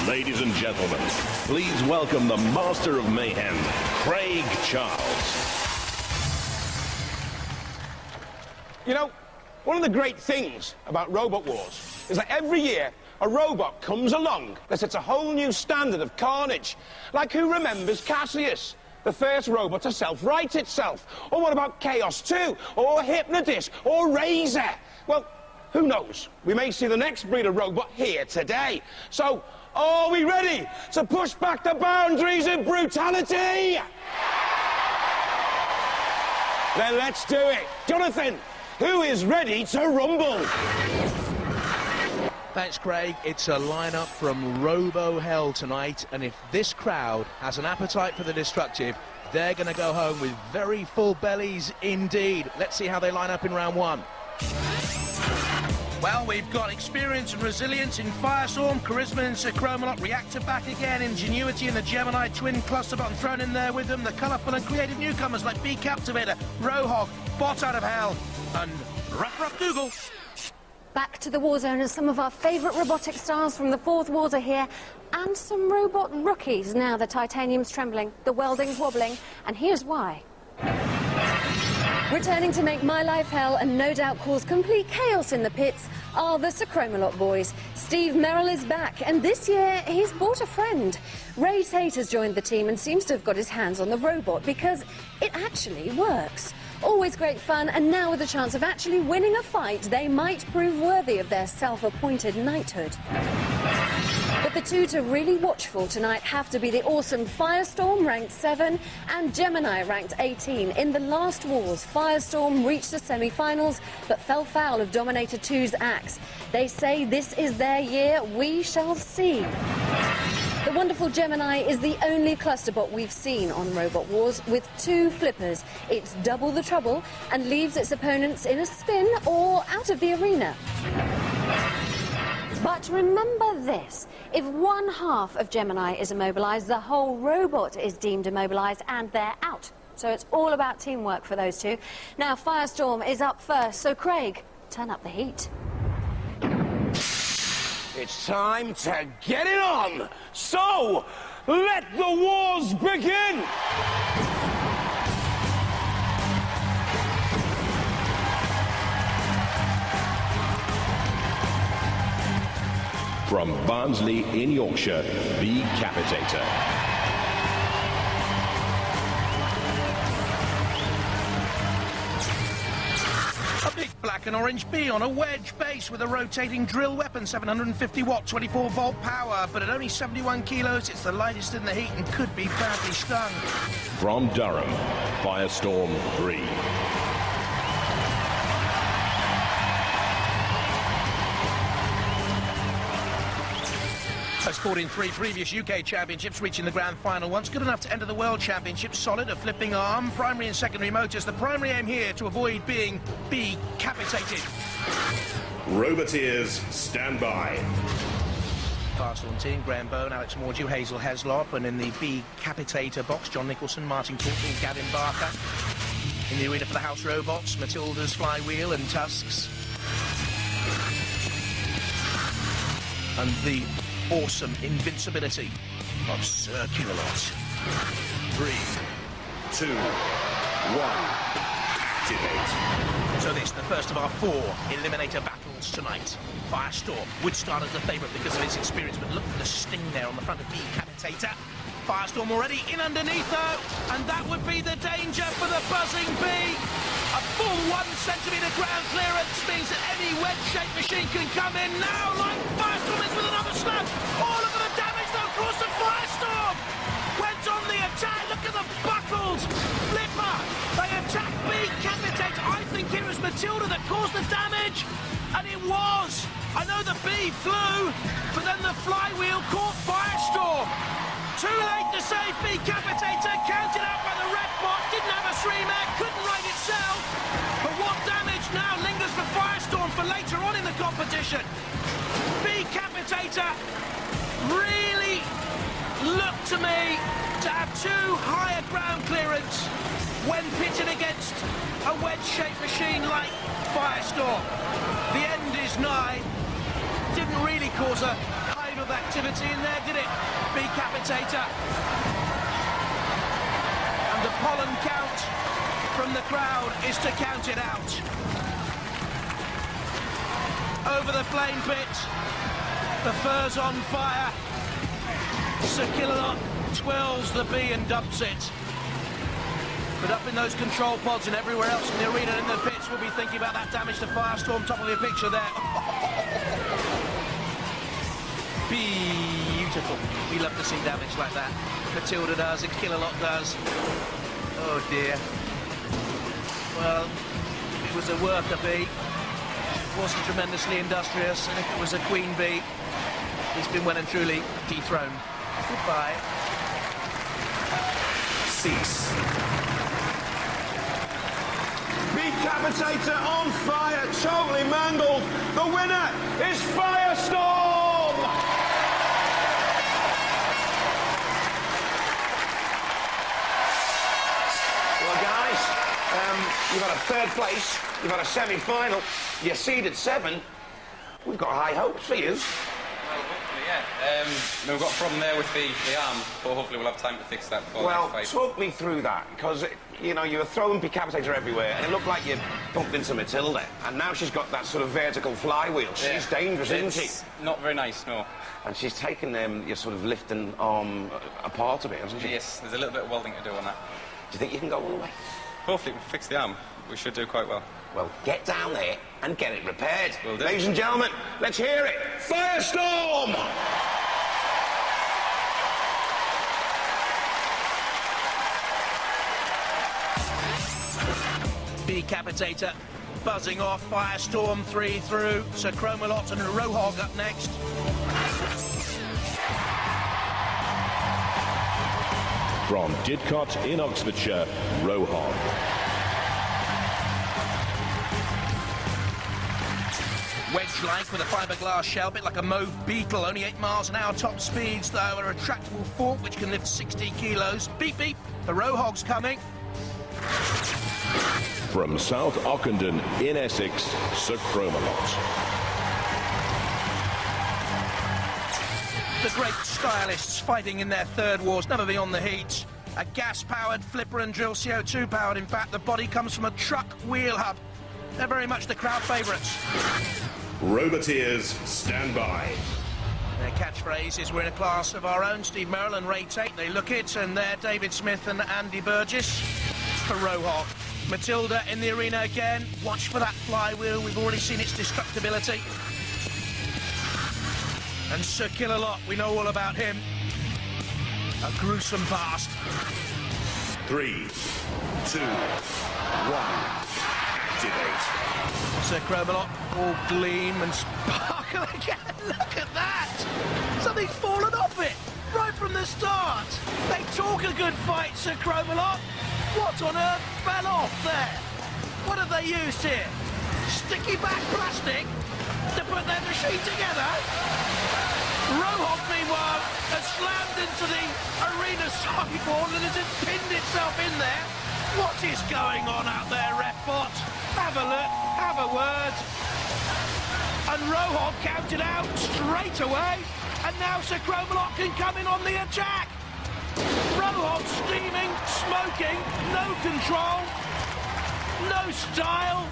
Ladies and gentlemen, please welcome the Master of Mayhem, Craig Charles. You know, one of the great things about Robot Wars is that every year a robot comes along that sets a whole new standard of carnage. Like, who remembers Cassius, the first robot to self-right itself? Or what about Chaos 2? Or Hypnodisc? Or Razor? Well, who knows? We may see the next breed of robot here today. So, are we ready to push back the boundaries of brutality? Then let's do it. Jonathan, who is ready to rumble? Thanks, Craig. It's a lineup from Robo Hell tonight, and if this crowd has an appetite for the destructive, they're going to go home with very full bellies indeed. Let's see how they line up in round one. Well, we've got experience and resilience in Firestorm, Charisma and Chromalot, Reactor back again, Ingenuity and the Gemini twin cluster button thrown in there with them, the colourful and creative newcomers like Bee Captivator, Rohog, Bot Out of Hell, and Ruff Dougal. Back to the war zone, and some of our favourite robotic stars from the Fourth Wars are here, and some robot rookies. Now the titanium's trembling, the welding's wobbling, and here's why. Returning to make my life hell and no doubt cause complete chaos in the pits are the Chromalot boys. Steve Merrill is back, and this year he's brought a friend. Ray Tate has joined the team and seems to have got his hands on the robot because it actually works. Always great fun, and now with the chance of actually winning a fight, they might prove worthy of their self-appointed knighthood. But the two to really watch for tonight have to be the awesome Firestorm, ranked 7, and Gemini, ranked 18. In the last wars, Firestorm reached the semi-finals, but fell foul of Dominator 2's axe. They say this is their year. We shall see. The wonderful Gemini is the only clusterbot we've seen on Robot Wars with 2 flippers. It's double the trouble and leaves its opponents in a spin or out of the arena. But remember this, if one half of Gemini is immobilised, the whole robot is deemed immobilised and they're out. So it's all about teamwork for those two. Now Firestorm is up first, so Craig, turn up the heat. It's time to get it on! So, let the wars begin! From Barnsley in Yorkshire, Bee Capitator. A big black and orange bee on a wedge base with a rotating drill weapon, 750 watt, 24 volt power, but at only 71 kilos, it's the lightest in the heat and could be badly stung. From Durham, Firestorm 3. Has fought in 3 previous UK championships, reaching the grand final once. Good enough to enter the World Championship. Solid, a flipping arm, primary and secondary motors. The primary aim here to avoid being decapitated. Roboteers, stand by. Firestorm team, Graham Bone, Alex Mordew, Hazel Heslop, and in the Decapitator box, John Nicholson, Martin Courtney, Gavin Barker. In the arena for the House Robots, Matilda's Flywheel and Tusks. And the awesome invincibility of Circulalot. 3, 2, 1, activate. So this, the first of our 4 Eliminator battles tonight. Firestorm would start as the favourite because of his experience, but look for the sting there on the front of Decapitator. Firestorm already in underneath though, and that would be the danger for the buzzing bee. A full 1 centimetre ground clearance means that any wedge-shaped machine can come in now, like Firestorm is with another slap. Oh, look at the damage though, across the Firestorm! Went on the attack, look at the buckles! Flipper! They attack Decapitator. I think it was Matilda that caused the damage, and it was! I know the bee flew, but then the flywheel caught Firestorm. Too late to save Decapitator, counted out by the ref bot, didn't have a 3-man, couldn't right itself. But what damage now lingers for Firestorm for later on in the competition. Decapitator really looked to me to have too high a ground clearance when pitted against a wedge-shaped machine like Firestorm. The end is nigh. Didn't really cause a hide of of activity in there, did it? Decapitator. And the pollen count from the crowd is to count it out. Over the flame pit, the fur's on fire. Sir Killalot twirls the bee and dumps it. But up in those control pods and everywhere else in the arena and in the pits, we'll be thinking about that damage to Firestorm. Top of your picture there. Beautiful. We love to see damage like that. Matilda does, and Killalot does. Oh dear. Well, if it was a worker bee, it wasn't tremendously industrious, and if it was a queen bee, he's been well and truly dethroned. Goodbye. Cease. Decapitator on fire, totally mangled. The winner is Firestorm! Well, guys, you've had a third place, you've had a semi-final, you're seeded 7. We've got high hopes for you. Well, hopefully, yeah. We've got a problem there with the arm, but hopefully we'll have time to fix that before the next fight. Talk me through that, because, you know, you were throwing Decapitator everywhere, and it looked like you bumped into Matilda, and now she's got that sort of vertical flywheel. She's dangerous, isn't she? Not very nice, no. And she's taken your sort of lifting arm apart a bit, hasn't she? Yes, there's a little bit of welding to do on that. Do you think you can go all the way? Hopefully we'll fix the arm. We should do quite well. Well, get down there and get it repaired. Will do. Ladies and gentlemen, let's hear it. Firestorm! Decapitator buzzing off. Firestorm 3 through. Sir Chromalot and Rohog up next. From Didcot in Oxfordshire, Rohog. Wedge-like with a fiberglass shell, bit like a mauve beetle, only 8 miles an hour top speeds, though, a retractable fork which can lift 60 kilos. Beep, beep, the Rohog's coming. From South Ockenden in Essex, Sir Chromalot. The great stylists fighting in their third wars, never beyond the heat. A gas-powered flipper and drill, CO2-powered, in fact. The body comes from a truck wheel hub. They're very much the crowd favourites. Roboteers, stand by. Their catchphrase is, we're in a class of our own. Steve Merrill and Ray Tate, they look it, and they're David Smith and Andy Burgess for Rohog. Matilda in the arena again. Watch for that flywheel. We've already seen its destructibility. And Sir Killalot, we know all about him. A gruesome past. 3, 2, 1. Activate. Sir Chromalot, all gleam and sparkle again. Look at that! Something's fallen off it right from the start. They talk a good fight, Sir Chromalot. What on earth fell off there? What have they used here? Sticky back plastic to put their machine together? Rohog, meanwhile, has slammed into the arena sideboard and has pinned itself in there. What is going on out there, Refbot? Have a look, have a word. And Rohog counted out straight away, and now Sir Chromalot can come in on the attack. Rohog steaming, smoking, no control, no style,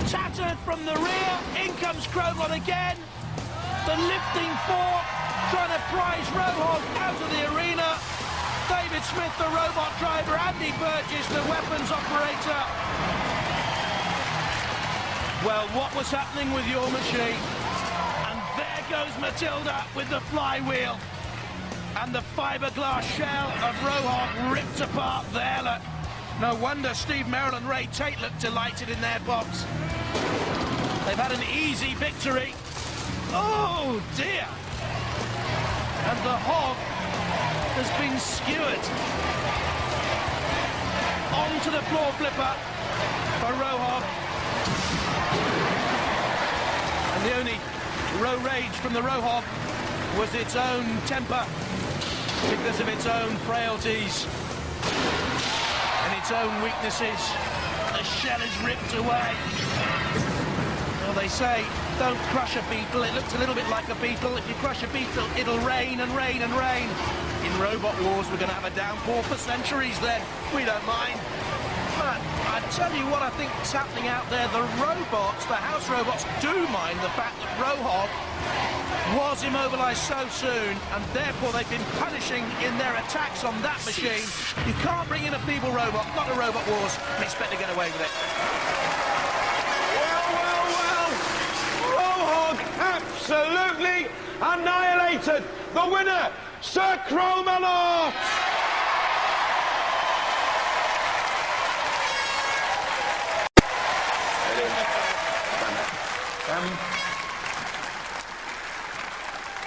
tattered from the rear. In comes Chromalot again. The lifting fork, trying to prize Rohog out of the arena. David Smith, the robot driver, Andy Burgess, the weapons operator. Well, what was happening with your machine? And there goes Matilda with the flywheel. And the fiberglass shell of Rohog ripped apart there. Look. No wonder Steve Merrill and Ray Tate look delighted in their box. They've had an easy victory. Oh, dear. And the hog has been skewered. Onto the floor flipper for Rohog. And the only rage from the Rohog was its own temper because of its own frailties and its own weaknesses. The shell is ripped away. Well, they say Don't crush a beetle. It looks a little bit like a beetle. If you crush a beetle, it'll rain and rain and rain. In Robot Wars, we're going to have a downpour for centuries then. We don't mind. But I tell you what I think is happening out there. The robots, the house robots, do mind the fact that Rohog was immobilised so soon, and therefore they've been punishing in their attacks on that machine. You can't bring in a feeble robot, not a Robot Wars, and expect to get away with it. Well. Rohog absolutely annihilated. The winner, Sir Cromalot.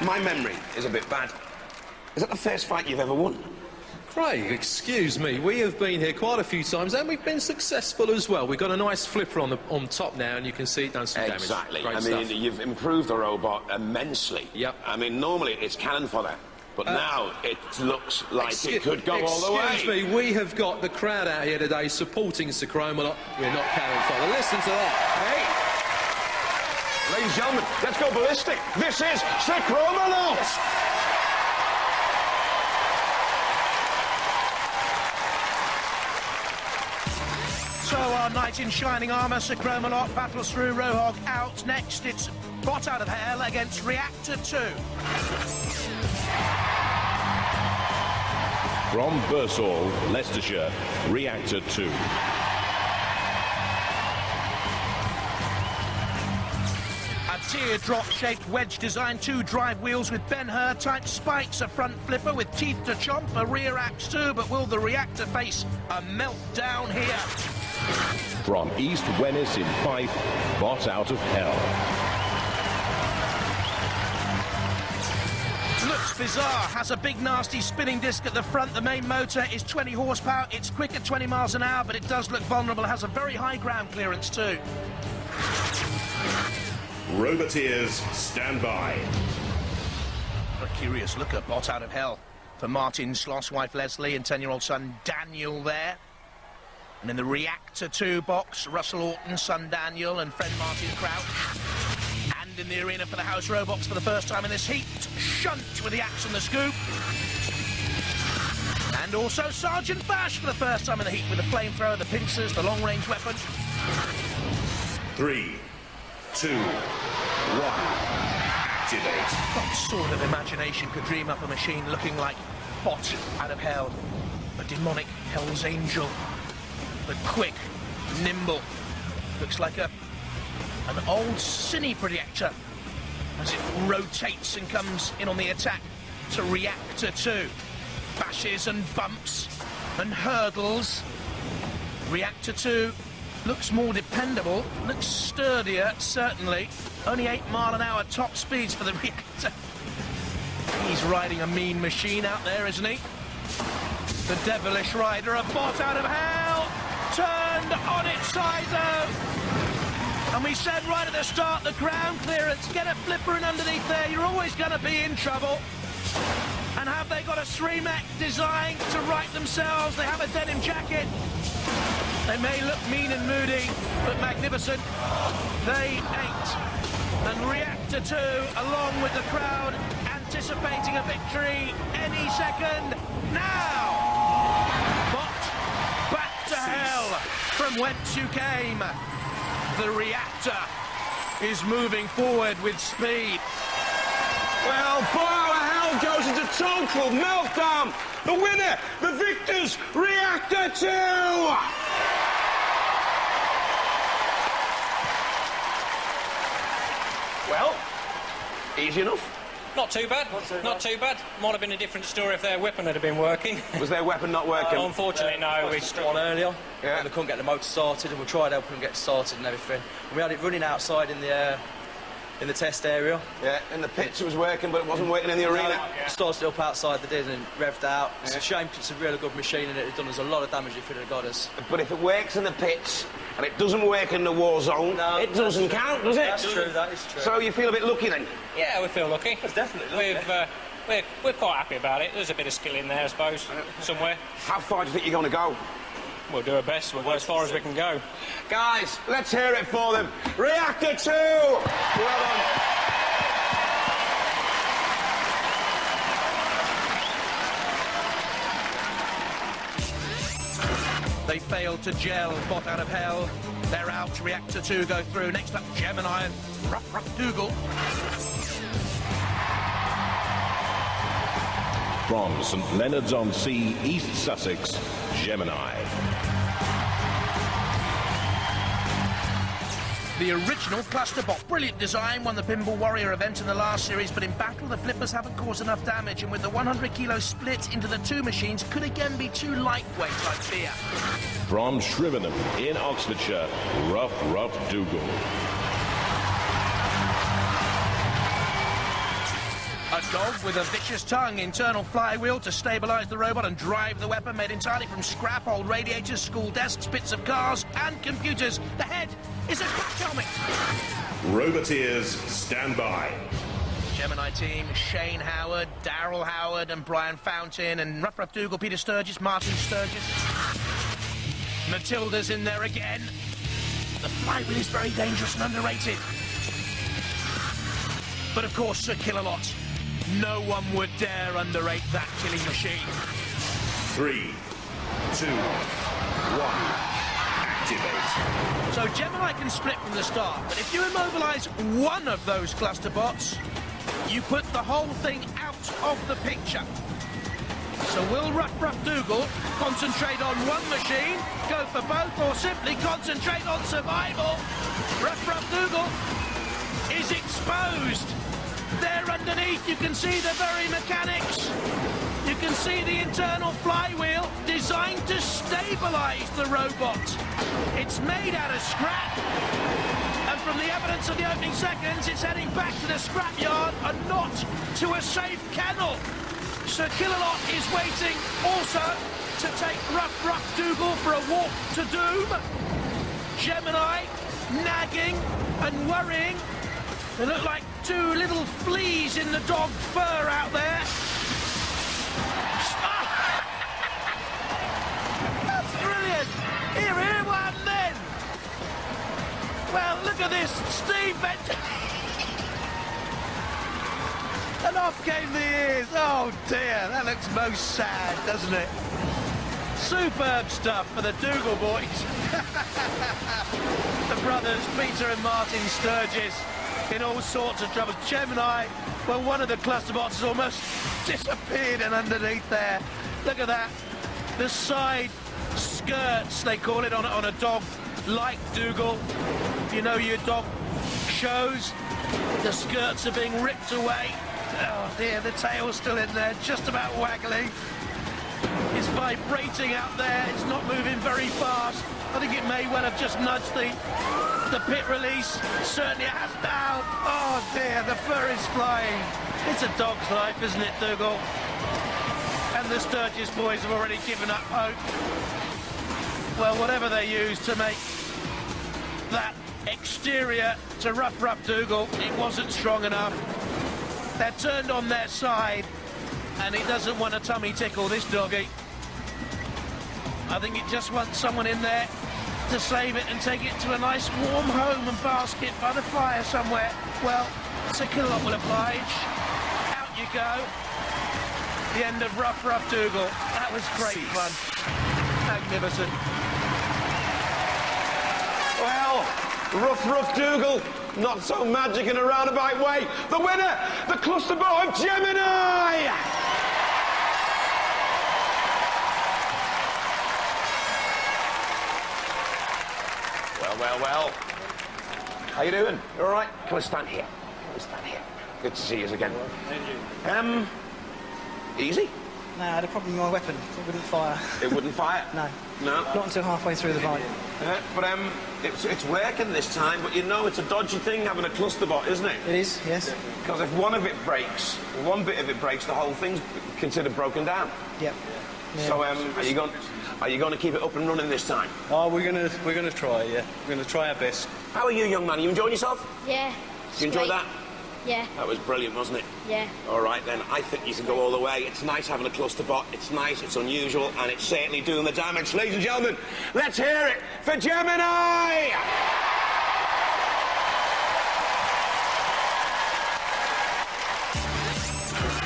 My memory is a bit bad. Is that the first fight you've ever won? Craig, excuse me, we have been here quite a few times and we've been successful as well. We've got a nice flipper on top now and you can see it done some damage. Exactly. Great I mean, stuff. you've improved the robot immensely. Yep. I mean, normally it's cannon fodder, but now it looks like it could go all the way. Excuse me, we have got the crowd out here today supporting Sir Cromalot. We're not cannon fodder. Listen to that. Hey! Ladies and gentlemen, let's go ballistic. This is Sir Cromalot. So our knight in shining armour, Sir Cromalot, battles through. Rohog out. Next, it's Bot Out of Hell against Reactor 2. From Bursall, Leicestershire, Reactor 2. Teardrop-shaped wedge design, 2 drive wheels with Ben-Hur type spikes, a front flipper with teeth to chomp, a rear axe too, but will the reactor face a meltdown here? From East Wennis in Fife, Bot Out of Hell. Looks bizarre, has a big nasty spinning disc at the front. The main motor is 20 horsepower, it's quick at 20 miles an hour, but it does look vulnerable, has a very high ground clearance too. Roboteers, stand by. A curious look at Bot Out of Hell for Martin Schloss, wife Leslie, and 10-year-old son Daniel there. And in the Reactor 2 box, Russell Orton, son Daniel, and friend Martin Crouch. And in the arena for the house robots for the first time in this heat, Shunt with the axe and the scoop. And also Sergeant Bash for the first time in the heat with the flamethrower, the pincers, the long-range weapon. 3, 2, 1. Activate. What sort of imagination could dream up a machine looking like Bot Out of Hell? A demonic Hell's Angel. But quick, nimble. Looks like an old cine projector as it rotates and comes in on the attack to Reactor 2. Bashes and bumps and hurdles. Reactor 2 looks more dependable, looks sturdier, certainly. Only 8-mile-an-hour top speeds for the Reactor. He's riding a mean machine out there, isn't he? The devilish rider, a Bot Out of Hell, turned on its side, though. And we said right at the start, the ground clearance, get a flipper in underneath there, you're always going to be in trouble. And have they got a 3-mech design to right themselves? They have a denim jacket. They may look mean and moody, but magnificent. They ain't. And Reactor 2, along with the crowd, anticipating a victory any second now. But back to hell from whence you came. The Reactor is moving forward with speed. Well, Bot Out of Hell goes into total meltdown. The winner, the victors, Reactor 2. Well, easy enough. Not too bad. Not too bad. Might have been a different story if their weapon had been working. Was their weapon not working? Unfortunately, no. We One earlier, Yeah. and they couldn't get the motor started, and we tried helping them get started and everything. And we had it running outside in the test area. Yeah, in the pits it was working, but it wasn't working in the arena. Started up outside the did and revved out. It's Yeah. a shame 'cause it's a really good machine and it had done us a lot of damage if it had got us. But if it works in the pits and it doesn't work in the war zone, No, it doesn't count, does it? That's true, that is true. So you feel a bit lucky then? Yeah, we feel lucky. It's definitely lucky. We're quite happy about it. There's a bit of skill in there, I suppose, somewhere. How far do you think you're going to go? We'll do our best. We'll go as far as we can go. Guys, let's hear it for them. Reactor 2! Well done. They failed to gel, bot out of hell. They're out. Reactor 2 go through. Next up, Gemini and Rough Dougal. From St Leonards-on-Sea, East Sussex, Gemini. The original cluster bot. Brilliant design, won the Pinball Warrior event in the last series, but in battle the flippers haven't caused enough damage, and with the 100 kilo split into the two machines, could again be too lightweight, I fear. From Shrivenham in Oxfordshire, Rough Dougal. A dog with a vicious tongue, internal flywheel to stabilise the robot and drive the weapon, made entirely from scrap, old radiators, school desks, bits of cars and computers. The head is a crash helmet. Roboteers, stand by. Gemini team, Shane Howard, Daryl Howard and Brian Fountain and Rough Dougal, Peter Sturgis, Martin Sturgis. Matilda's in there again. The flywheel is very dangerous and underrated. But of course, Sir Kill-A-Lot. No one would dare underrate that killing machine. 3, 2, 1, activate. So Gemini can split from the start, but if you immobilise one of those cluster bots, you put the whole thing out of the picture. So will Rough Dougal concentrate on one machine, go for both, or simply concentrate on survival? Rough Dougal is exposed. There underneath you can see the very mechanics. You can see the internal flywheel designed to stabilise the robot. It's made out of scrap. And from the evidence of the opening seconds, it's heading back to the scrapyard and not to a safe kennel. Sir Kill-A-Lot is waiting also to take Rough Dougal for a walk to doom. Gemini nagging and worrying. They look like two little fleas in the dog fur out there. That's brilliant. Here, what happened then? Well, look at this. Steve Benton. And off came the ears. Oh, dear. That looks most sad, doesn't it? Superb stuff for the Dougal boys. The brothers, Peter and Martin Sturgis, in all sorts of trouble. Gemini, well, one of the cluster bots has almost disappeared and underneath there. Look at that. The side skirts, they call it, on a dog like Dougal. You know your dog shows. The skirts are being ripped away. Oh dear, the tail's still in there, just about waggling. It's vibrating out there, it's not moving very fast. I think it may well have just nudged the pit release. Certainly it has now. Oh dear, the fur is flying. It's a dog's life, isn't it, Dougal? And the Sturgis boys have already given up hope. Well, whatever they use to make that exterior to Rough Dougal, it wasn't strong enough. They're turned on their side, and he doesn't want a tummy tickle, this doggy. I think it just wants someone in there to save it and take it to a nice warm home and basket by the fire somewhere. Well, Sir Kill-A-Lot will oblige. Out you go. The end of Rough Dougal. That was great fun. Magnificent. Well, Rough Dougal, not so magic in a roundabout way. The winner, the cluster bot of Gemini! Well. How you doing? You all right? Come on, stand here. Good to see you again. Easy? No, I had a problem with my weapon. It wouldn't fire. It wouldn't fire? No. No? Not until halfway through the fight. But it's working this time, but you know it's a dodgy thing having a cluster bot, isn't it? It is, yes. Because if one bit of it breaks, the whole thing's considered broken down. Yep. Yeah. So are you going to keep it up and running this time? Oh, we're gonna try, yeah. We're gonna try our best. How are you, young man? You enjoying yourself? Yeah. You enjoy that? Yeah. That was brilliant, wasn't it? Yeah. All right, then. I think you can go all the way. It's nice having a cluster bot. It's nice, it's unusual, and it's certainly doing the damage. Ladies and gentlemen, let's hear it for Gemini!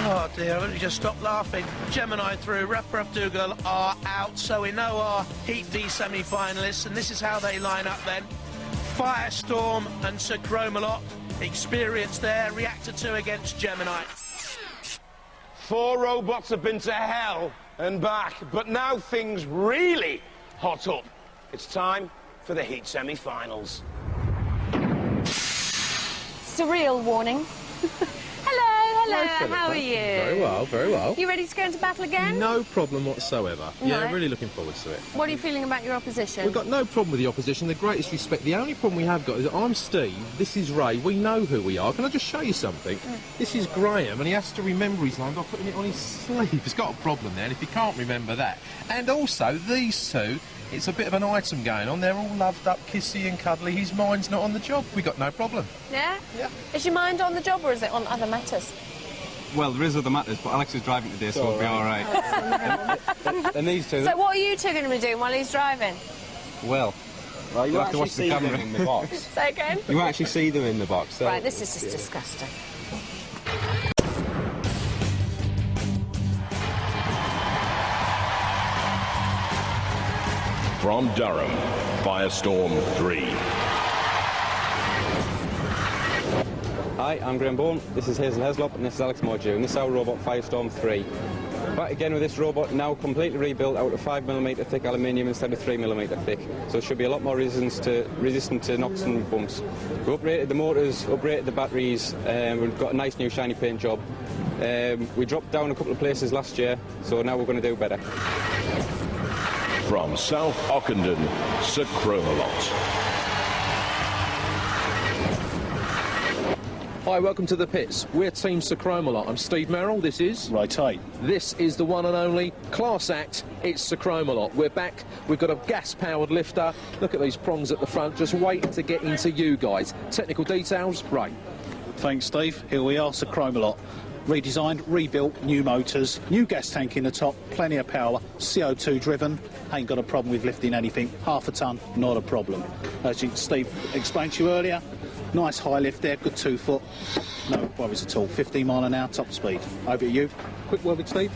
Oh dear, let me just stop laughing. Gemini through, Rough Dougal are out, so we know our Heat D semi-finalists, and this is how they line up then. Firestorm and Sir Chromalot, experience there, Reactor 2 against Gemini. 4 robots have been to hell and back, but now things really hot up. It's time for the Heat semi-finals. Surreal warning. Hello, how are you? Very well, very well. You ready to go into battle again? No problem whatsoever. Yeah, Right. really looking forward to it. What are you feeling about your opposition? We've got no problem with the opposition, the greatest respect. The only problem we have got is that I'm Steve, this is Ray, we know who we are. Can I just show you something? This is Graham, and he has to remember his name by putting it on his sleeve. He's got a problem there, and if he can't remember that. And also, these two, it's a bit of an item going on. They're all loved up, kissy and cuddly. His mind's not on the job. We got no problem. Yeah? Yeah. Is your mind on the job or is it on other matters? Well, there is other matters, but Alex is driving today, so we'll be all right. And these two... So what are you two going to be doing while he's driving? Well, you have to watch the camera in the box. Say again? You actually see them in the box. So Right, this is just disgusting. From Durham, Firestorm 3. Hi, I'm Graham Bourne, this is Hazel Heslop, and this is Alex Mordew, and this is our robot Firestorm 3. Back again with this robot, now completely rebuilt out of 5mm thick aluminium instead of 3mm thick, so it should be a lot more resistant to knocks and bumps. We upgraded the motors, upgraded the batteries, we've got a nice new shiny paint job. We dropped down a couple of places last year, so now we're going to do better. From South Ockenden, Sir Chromalot. Hi, welcome to the pits. We're Team Sir Chromalot. I'm Steve Merrill, this is... Right. This is the one and only class act, it's Sir Chromalot. We're back, we've got a gas-powered lifter. Look at these prongs at the front, just waiting to get into you guys. Technical details, Ray. Thanks, Steve. Here we are, Sir Chromalot. Redesigned, rebuilt, new motors, new gas tank in the top, plenty of power, CO2 driven, ain't got a problem with lifting anything, half a tonne, not a problem. As Steve explained to you earlier, nice high lift there, good 2 foot, no worries at all, 15 mile an hour top speed. Over to you. Quick word with Steve.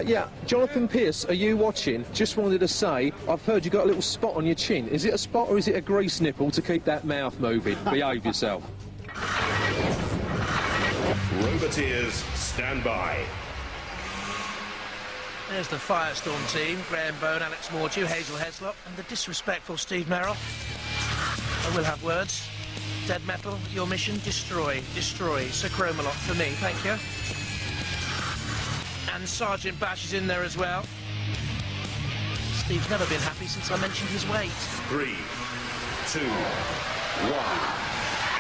Yeah, Jonathan Pierce, are you watching? Just wanted to say, I've heard you got a little spot on your chin. Is it a spot or is it a grease nipple to keep that mouth moving? Behave yourself. Roboteers, stand by. There's the Firestorm team, Graham Bone, Alex Mordew, Hazel Heslop, and the disrespectful Steve Merrill. I will have words. Dead Metal, your mission, destroy, destroy. Sir Chromalot for me, thank you. And Sergeant Bash is in there as well. Steve's never been happy since I mentioned his weight. 3, 2, 1,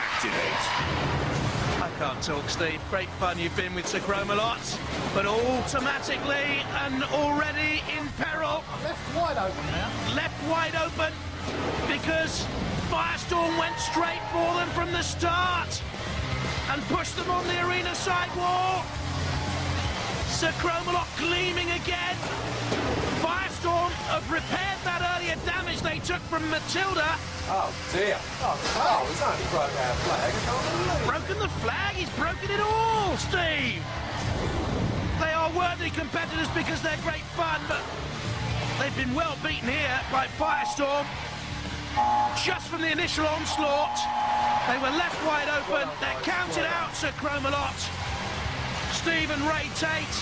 activate. I can't talk, Steve. Great fun you've been with Sir Chromalot, but automatically and already in peril. Left wide open now. Left wide open because Firestorm went straight for them from the start and pushed them on the arena sidewall. Sir Chromalot gleaming again. Firestorm have repaired that earlier damage they took from Matilda. Oh dear. Oh, he's only broke our flag. I can't believe it. Broken the flag, he's broken it all, Steve. They are worthy competitors because they're great fun, but they've been well beaten here by Firestorm. Just from the initial onslaught, they were left wide open. They're counted out, Sir Chromalot. Steve and Ray Tate.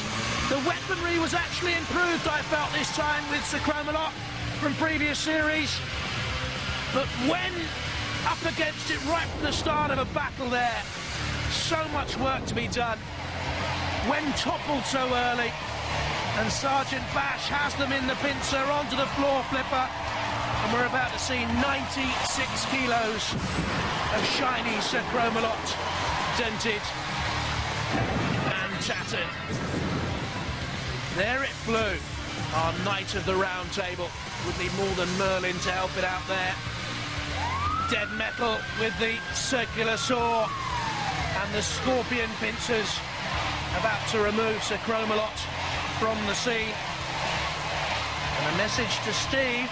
The weaponry was actually improved, I felt, this time with Sir Chromalot from previous series. But when up against it right from the start of a battle there, so much work to be done. When toppled so early, and Sergeant Bash has them in the pincer onto the floor flipper, and we're about to see 96 kilos of shiny Sir Chromalot, dented and tattered. There it flew, our Knight of the Round Table. Would need more than Merlin to help it out there. Dead Metal with the circular saw, And the scorpion pincers about to remove Sir Chromalot from the sea. And a message to Steve,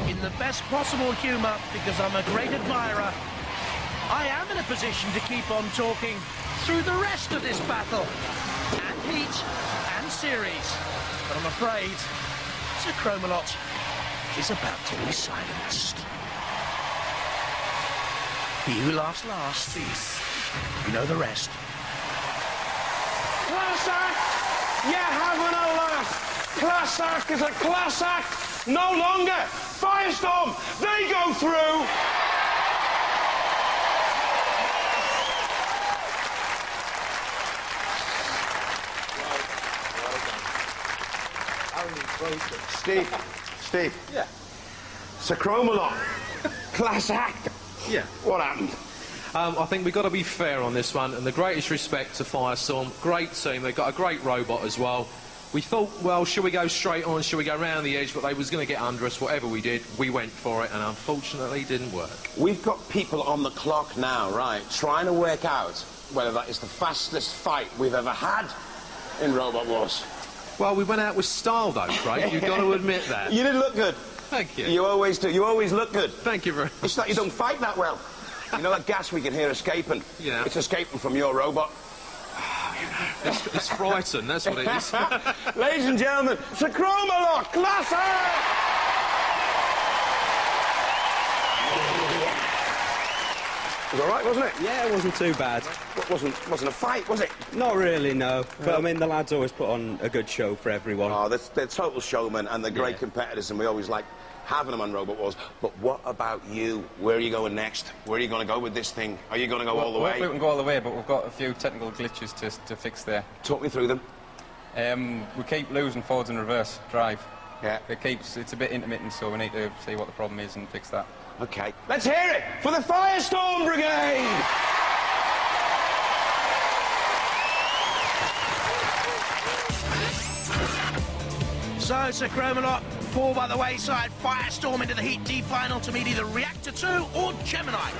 in the best possible humour, because I'm a great admirer. I am in a position to keep on talking through the rest of this battle, and heat, and series. But I'm afraid Sir Chromalot is about to be silenced. He who laughs last, you know the rest. Class act! You're having a laugh! Class act is a class act! No longer! Firestorm! They go through! Steve. Yeah. Sir Chromalot. Class act. Yeah. What happened? I think we've got to be fair on this one, and the greatest respect to Firestorm. Great team, they've got a great robot as well. We thought, well, should we go straight on, should we go round the edge, but they was going to get under us. Whatever we did, we went for it, and unfortunately it didn't work. We've got people on the clock now, right, trying to work out whether that is the fastest fight we've ever had in Robot Wars. Well, we went out with style, though, Craig. You've got to admit that. You did look good. Thank you. You always do. You always look good. Thank you very much. It's like you don't fight that well. You know that gas we can hear escaping? Yeah. It's escaping from your robot. It's frightened, that's what it is. Ladies and gentlemen, Sir Chromalot, classic! It was all right, wasn't it? Yeah, it wasn't too bad. It wasn't a fight, was it? Not really, no. But I mean, the lads always put on a good show for everyone. Oh, they're total showmen and they're great competitors, and we always like having them on Robot Wars. But what about you? Where are you going next? Where are you going to go with this thing? Are you going to go all the way? We can go all the way, but we've got a few technical glitches to fix there. Talk me through them. We keep losing forwards and reverse drive. Yeah. It's a bit intermittent, so we need to see what the problem is and fix that. OK. Let's hear it for the Firestorm Brigade! So, Sir Chromalot, fall by the wayside, Firestorm into the Heat D final to meet either Reactor 2 or Gemini.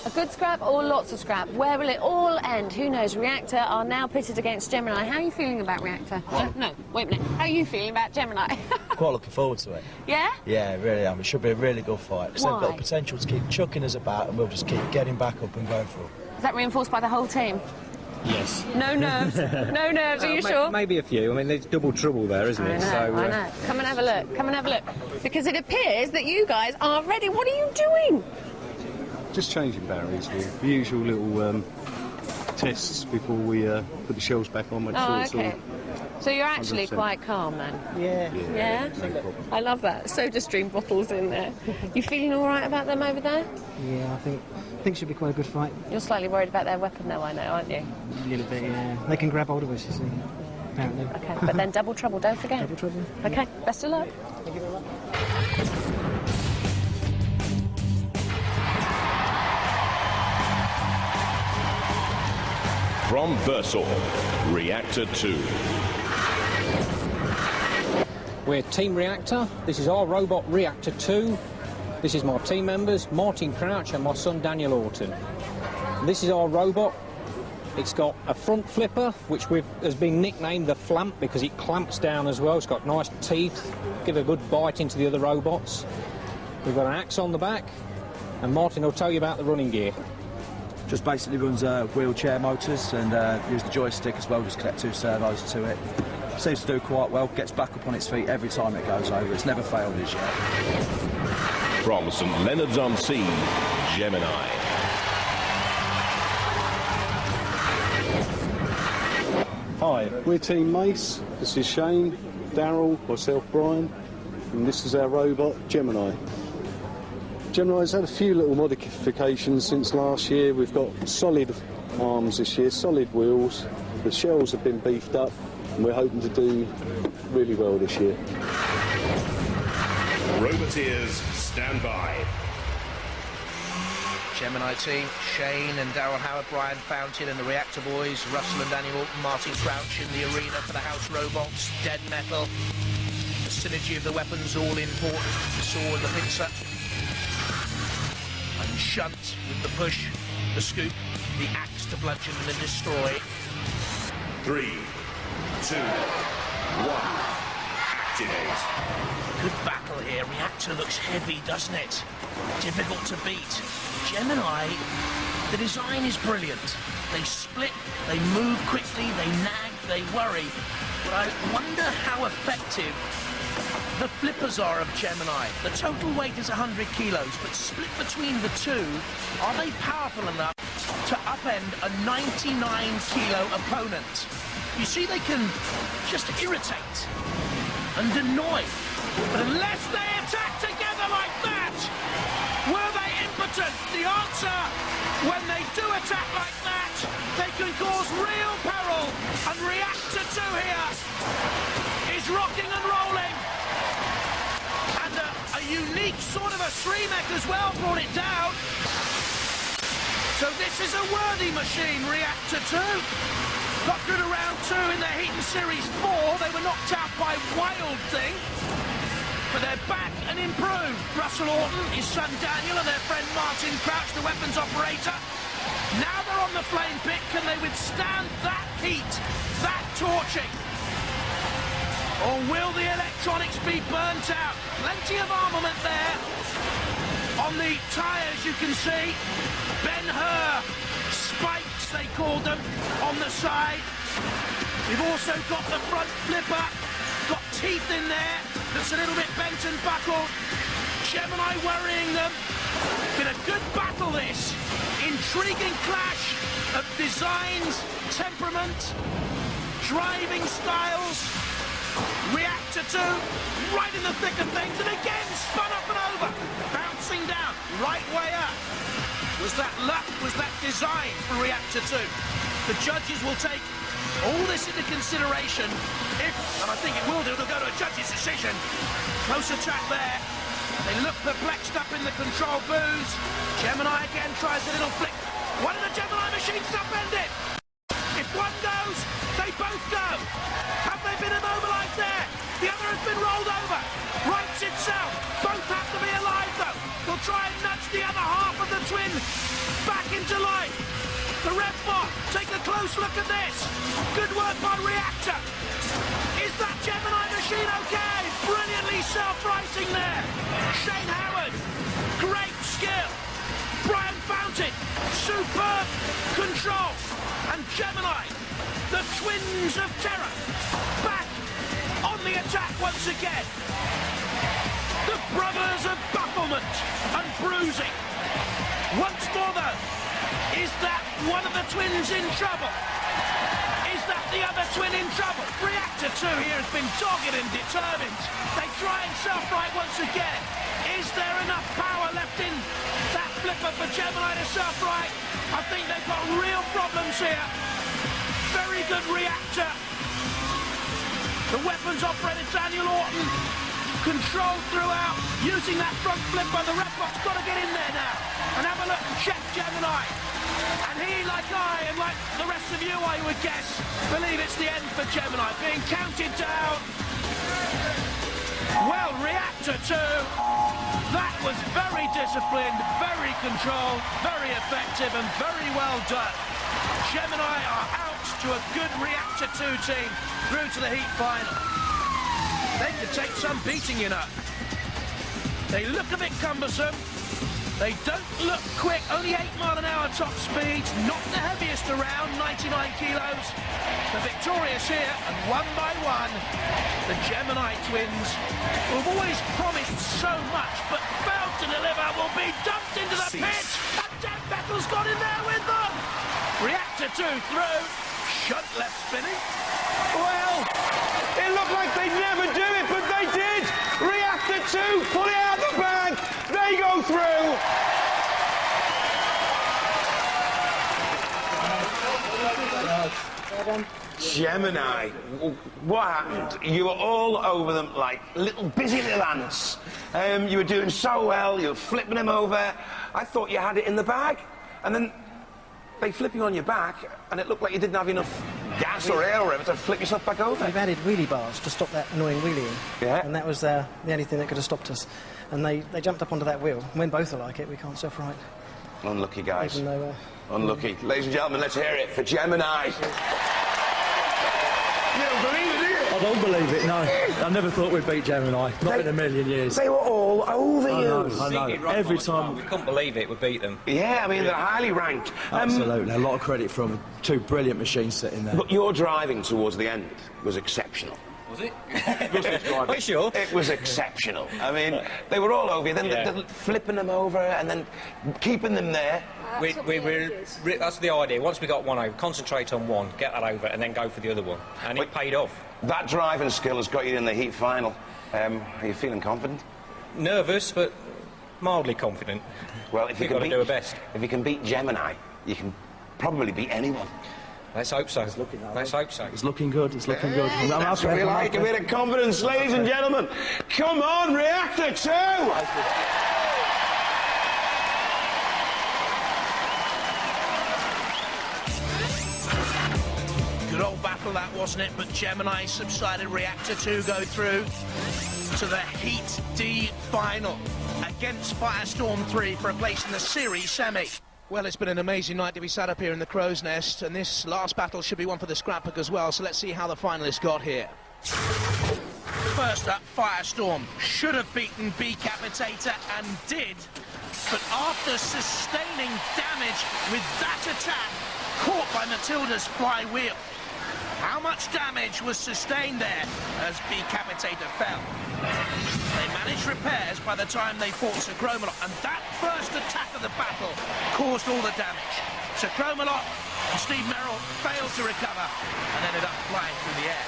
A good scrap or lots of scrap? Where will it all end? Who knows? Reactor are now pitted against Gemini. How are you feeling about Reactor? No, wait a minute. How are you feeling about Gemini? Quite looking forward to it. Yeah? Yeah, really am. It should be a really good fight, because they've got potential to keep chucking us about, and we'll just keep getting back up and going for it. Is that reinforced by the whole team? Yes. No nerves? No nerves, are you sure? Maybe a few. I mean, there's double trouble there, isn't it? I know. Come and have a look. Come and have a look. Because it appears that you guys aren't ready. What are you doing? Just changing batteries here. The usual little tests before we put the shells back on. Okay. So you're actually 100%. quite calm then? Yeah. Yeah? No problem. I love that. SodaStream bottles in there. You feeling all right about them over there? Yeah, I think it should be quite a good fight. You're slightly worried about their weapon though, I know, aren't you? A little bit, yeah. They can grab hold of us, you see. Apparently. Okay, but then double trouble, don't forget. Double trouble. Okay, best of luck. Thank you very much. From Bursor, Reactor 2. We're Team Reactor. This is our robot Reactor 2. This is my team members, Martin Crouch and my son Daniel Orton. This is our robot. It's got a front flipper, which has been nicknamed the Flamp because it clamps down as well. It's got nice teeth, give a good bite into the other robots. We've got an axe on the back, and Martin will tell you about the running gear. Just basically runs wheelchair motors, and use the joystick as well, just connect 2 servos to it. Seems to do quite well, gets back up on its feet every time it goes over. It's never failed us yet. From St Leonard's-on-Sea, Gemini. Hi, we're Team Mace. This is Shane, Darryl, myself, Brian, and this is our robot, Gemini. Gemini's had a few little modifications since last year. We've got solid arms this year, solid wheels. The shells have been beefed up, and we're hoping to do really well this year. Roboteers, stand by. Gemini team, Shane and Darryl Howard, Brian Fountain and the Reactor Boys, Russell and Daniel Orton, Martin Crouch in the arena for the house robots, Dead Metal. The synergy of the weapons all important, the saw and the pincer. And Shunt with the push, The scoop, the axe to bludgeon and destroy. 3, 2, 1. Activate. Good battle here. Reactor looks heavy, doesn't it? Difficult to beat. Gemini, the design is brilliant. They split, they move quickly, they nag, they worry. But I wonder how effective the flippers are of Gemini. The total weight is 100 kilos, but split between the two, are they powerful enough to upend a 99-kilo opponent? You see, they can just irritate and annoy. But unless they attack together like that, were they impotent? The answer, when they do attack like that, they can cause real peril. And Reactor 2 here is rocking and rolling. And a unique sort of a 3-mech as well brought it down. So this is a worthy machine, Reactor 2. Got through to round 2 in their Heaton Series 4. They were knocked out by Wild Thing. But they're back and improved. Russell Orton, his son Daniel, and their friend Martin Crouch, the weapons operator. Now they're on the flame pit. Can they withstand that heat, that torching? Or will the electronics be burnt out? Plenty of armament there. On the tyres, you can see Ben-Hur spikes, they called them, on the side. We've also got the front flipper, got teeth in there, that's a little bit bent and buckled. Gemini worrying them. Been a good battle, this. Intriguing clash of designs, temperament, driving styles. Reactor 2, right in the thick of things, and again spun up and over. Bouncing down, right way up. Was that luck? Was that design for Reactor 2? The judges will take all this into consideration. If, and I think it will do, they'll go to a judge's decision. Close attack there. They look perplexed up in the control booths. Gemini again tries a little flick. One of the Gemini machines upended. If one goes, they both go. Have they been immobilised there? The other has been rolled over. Rights itself. Both have to be alive, though. They'll try and nudge the other half of the twin back into life. The red bot, take a close look at this. Good work on Reactor. Is that Gemini machine okay? Brilliantly self-righting there. Shane Howard, great skill. Brian Fountain, superb control. And Gemini, the twins of terror, back on the attack once again. The brothers of bafflement and bruising. Once more, though, is that one of the twins in trouble? Is that the other twin in trouble? Reactor 2 here has been dogged and determined. They try and self-right once again. Is there enough power left in that flipper for Gemini to self-right? I think they've got real problems here. Very good Reactor. The weapons operator Daniel Orton controlled throughout, using that front flipper. The red box got to get in there now and have a look and check Gemini. And he, like I, and like the rest of you, I would guess, believe it's the end for Gemini, being counted down. Well, Reactor 2, that was very disciplined, very controlled, very effective, and very well done. Gemini are out to a good Reactor 2 team through to the heat final. They could take some beating, you know. They look a bit cumbersome. They don't look quick, only 8 mile-an-hour top speed, not the heaviest around, 99 kilos. The victorious here, and one by one, the Gemini twins, who have always promised so much, but failed to deliver, will be dumped into the pit, and Dan Bettle's got in there with them. Reactor 2 through, shunt left spinning. Well, it looked like they'd never do it, but they did. Reactor 2, pull it out of the bag. They go through. Gemini, what happened? You were all over them like busy little ants. You were doing so well, you were flipping them over. I thought you had it in the bag. And then they flip you on your back, and it looked like you didn't have enough gas or air or whatever to flip yourself back over. We've added wheelie bars to stop that annoying wheeling. Yeah. And that was the only thing that could have stopped us. And they jumped up onto that wheel. When both are like it, we can't self-right. Unlucky, guys. Even though, Unlucky. Ladies and gentlemen, let's hear it for Gemini. You don't believe it, do you? I don't believe it, no. I never thought we'd beat Gemini. Not in a million years. They were all over you. I know. Every time. We couldn't believe it, we beat them. Yeah, I mean, they're highly ranked. Absolutely. A lot of credit from two brilliant machines sitting there. But your driving towards the end was exceptional. Was it? Are you sure? It was exceptional. I mean, they were all over you, then Yeah. flipping them over and then keeping them there. That's the idea. Once we got one over, concentrate on one, get that over, and then go for the other one. And it paid off. That driving skill has got you in the heat final. Are you feeling confident? Nervous, but mildly confident. Well, if you We've can got to do our best. If you can beat Gemini, you can probably beat anyone. Let's hope so. Let's hope so. It's looking good, it's looking good. That's what we like, a bit of confidence, ladies and gentlemen. Come on, Reactor 2! Good old battle that, wasn't it? But Gemini subsided. Reactor 2 go through to the Heat D final against Firestorm 3 for a place in the series semi. Well, it's been an amazing night to be sat up here in the Crow's Nest, and this last battle should be one for the scrapbook as well, so let's see how the finalists got here. First up, Firestorm should have beaten Decapitator and did, but after sustaining damage with that attack, caught by Matilda's flywheel. How much damage was sustained there as Decapitator fell? They managed repairs by the time they fought Sacromalot, and that first attack of the battle caused all the damage. Sacromalot and Steve Merrill failed to recover and ended up flying through the air.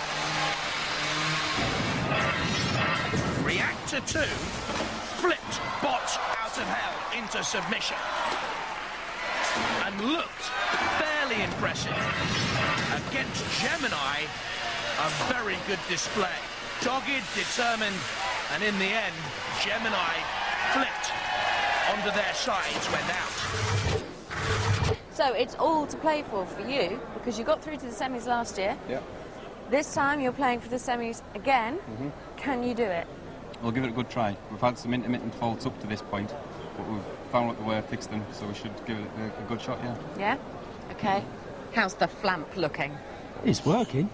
Reactor 2 flipped Botch out of hell into submission and looked fairly impressive. Against Gemini, a very good display. Dogged, determined, and in the end, Gemini flipped onto their sides, went out. So it's all to play for you, because you got through to the semis last year. Yeah. This time you're playing for the semis again. Can you do it? We'll give it a good try. We've had some intermittent faults up to this point, but we've found out the way to fix them, so we should give it a good shot, yeah. Yeah? Okay. How's the flamp looking? It's working.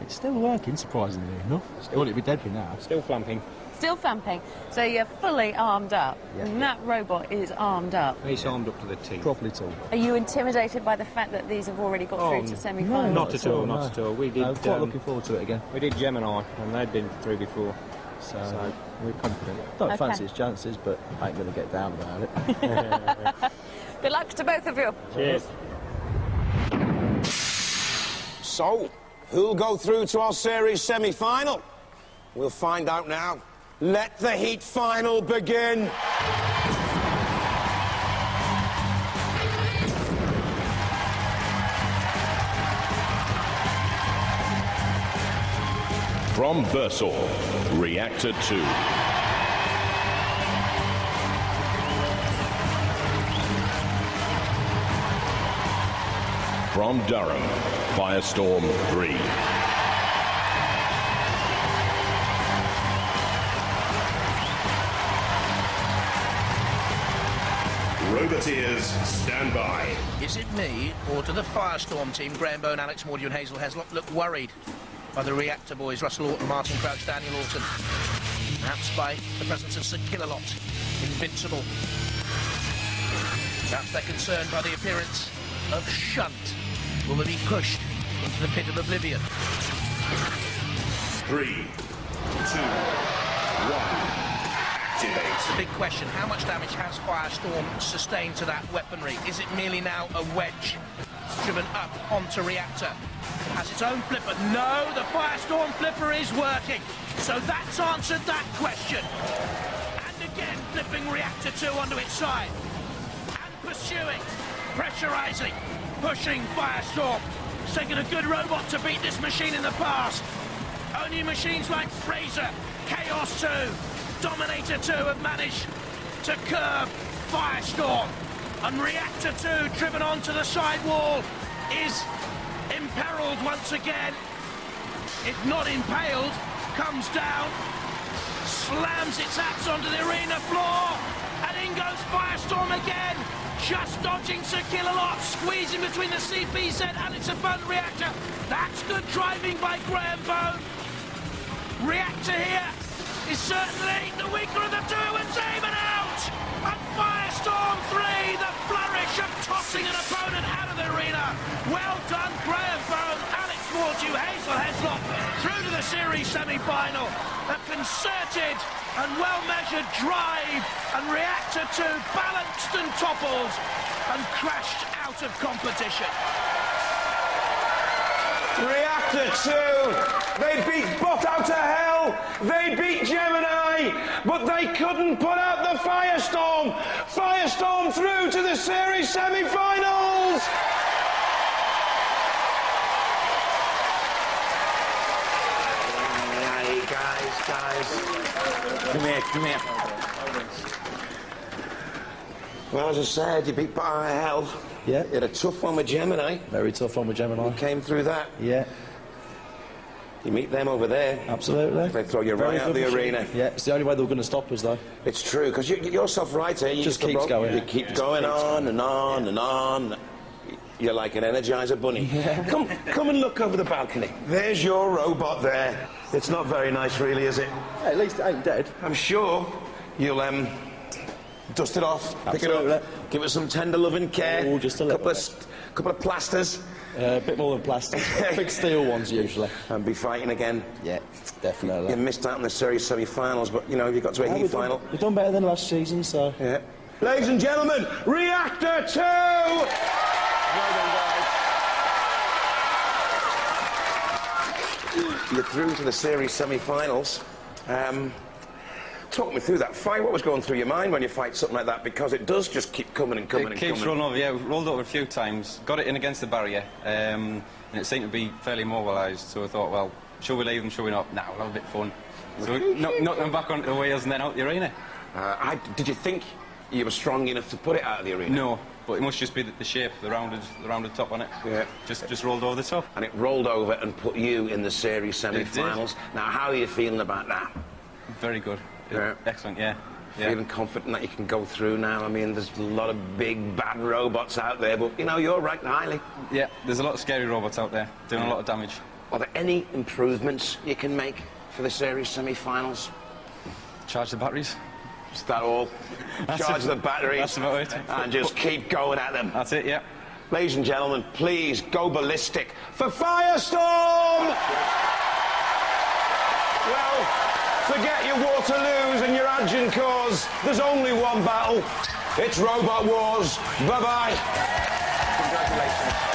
It's still working, surprisingly enough. Well, it'd be dead for now. Still flamping. Still flamping. So you're fully armed up. Yeah. And that robot is armed up. He's armed up to the teeth. Properly tall. Are you intimidated by the fact that these have already got through to semi-finals? Not at all, not at all. We did. No, quite looking forward to it again. We did Gemini, and they'd been through before, so we're confident. Don't fancy his chances, but I ain't going to get down about it. Good luck to both of you. Cheers. So, who'll go through to our series semi-final? We'll find out now. Let the heat final begin. From Bursor, Reactor 2. From Durham, Firestorm 3. Roboteers, stand by. Is it me, or do the Firestorm team, Graham Bone, Alex Mordew and Hazel Heslop, look worried by the Reactor boys, Russell Orton, Martin Crouch, Daniel Orton? Perhaps by the presence of Sir Killalot, Invincible. Perhaps they're concerned by the appearance of Shunt. Will they be pushed into the pit of oblivion? 3, 2, 1. Activate. The big question, how much damage has Firestorm sustained to that weaponry? Is it merely now a wedge driven up onto Reactor? Has its own flipper? No, the Firestorm flipper is working. So that's answered that question. And again, flipping Reactor 2 onto its side. And pursuing, pressurizing, pushing Firestorm. It's taken a good robot to beat this machine in the past. Only machines like Fraser, Chaos 2, Dominator 2 have managed to curb Firestorm. And Reactor 2, driven onto the sidewall, is imperiled once again. If not impaled, comes down, slams its axe onto the arena floor, and in goes Firestorm again. just dodging Sir Kill-A-Lot, squeezing between the CPZ and its abundant reactor. That's good driving by Graham Bone. Reactor here is certainly the weaker of the two, and Damon out! And Firestorm 3, the flourish of tossing an opponent out of the arena. Well done, Graham Bone, Alex Mordew, Hazel Heslop, through to the series semi-final. A concerted and well-measured drive, and Reactor 2 balanced and toppled and crashed out of competition. Reactor 2, they beat Bot out of hell, they beat Gemini, but they couldn't put out the Firestorm. Firestorm through to the series semi-finals. Hey, guys, come here. Well, as I said, you beat Bot out of hell. Yeah. You had a tough one with Gemini. Very tough one with Gemini. You came through that. Yeah. You meet them over there. Absolutely. They throw you right out of the arena. Yeah, it's the only way they're going to stop us, though. It's true, because you're self-right here. You just keeps going. You keep going on and on and on. You're like an Energizer bunny. Yeah. Come and look over the balcony. There's your robot there. It's not very nice, really, is it? Hey, at least it ain't dead. I'm sure you'll dust it off, pick it up, give it some tender loving care. Oh, just a little couple of plasters. A bit more than plasters. Big steel ones, usually. And be fighting again. Yeah, definitely. You missed out on the series semi-finals, but, you know, you got to a heat final. We've done better than last season, so... Yeah. Ladies and gentlemen, Reactor 2! Well done, guys. You're through to the series semi-finals. Talk me through that fight. What was going through your mind when you fight something like that? Because it does just keep coming and coming and coming. It keeps rolling over, yeah. We've rolled over a few times, got it in against the barrier, and it seemed to be fairly mobilised, so I thought, well, should we leave them, should we not? Nah, we'll have a bit of fun. So we knocked them back onto the wheels and then out the arena. Did you think you were strong enough to put it out of the arena? No, but it must just be the shape, the rounded top on it. Yeah. Just rolled over the top. And it rolled over and put you in the series semi-finals. Now, how are you feeling about that? Very good. Yeah. Excellent, yeah. Feeling confident that you can go through now? I mean, there's a lot of big, bad robots out there, but, you know, you're ranked highly. Yeah, there's a lot of scary robots out there, doing a lot of damage. Are there any improvements you can make for the series semi-finals? Charge the batteries. Is that all? Charge the batteries. That's about it. And just keep going at them. That's it, yeah. Ladies and gentlemen, please go ballistic for Firestorm! Well, forget your Waterloos and your Agincourts. There's only one battle. It's Robot Wars. Bye-bye. Congratulations.